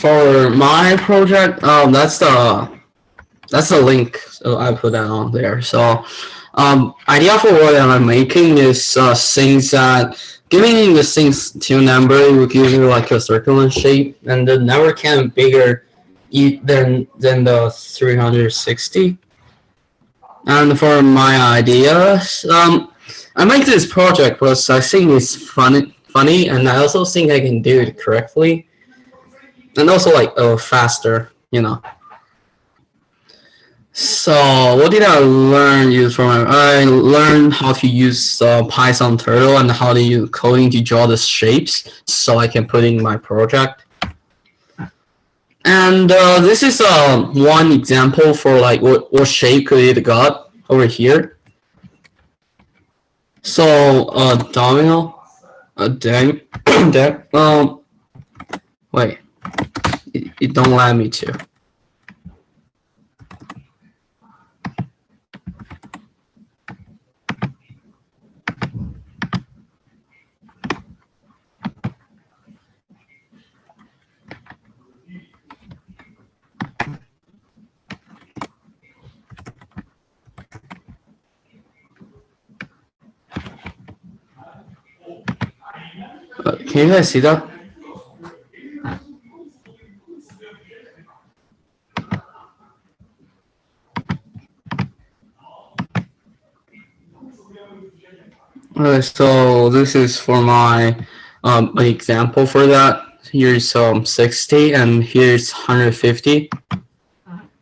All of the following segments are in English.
for my project, that's the link. So I put that on there. So idea for what I'm making is things that giving the things to number will give you like a circular shape, and the number can be bigger than the 360. And for my ideas, I make this project because I think it's funny, and I also think I can do it correctly, and also like faster, you know. So what did I learn I learned how to use Python Turtle and how to use coding to draw the shapes so I can put in my project. And this is one example for like what shape could it got over here. So domino, wait, it don't let me to. Can you guys see that? So this is for my example for that. Here's 60 and here's 150.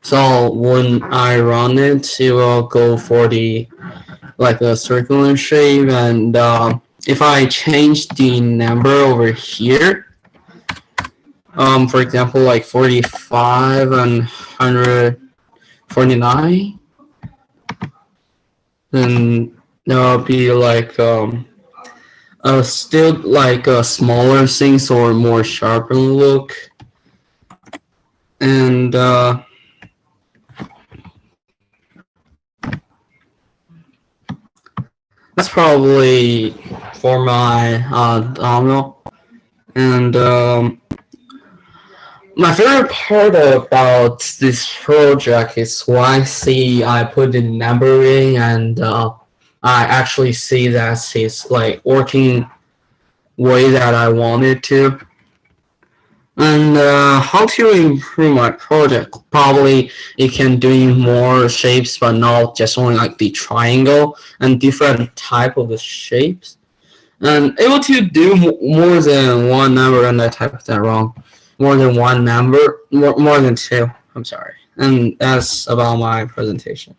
So when I run it, it will go for the like a circular shape, and if I change the number over here, for example, like 45 and 149, then there'll be like still like smaller things or more sharper look, and that's probably for my domino. And my favorite part about this project is when I put the numbering, and I actually see that it's like working way that I wanted to. And how to improve my project? Probably it can do more shapes, but not just only like the triangle, and different type of the shapes. And able to do more than one number, and I typed that wrong. More than one number, more than two. I'm sorry. And that's about my presentation.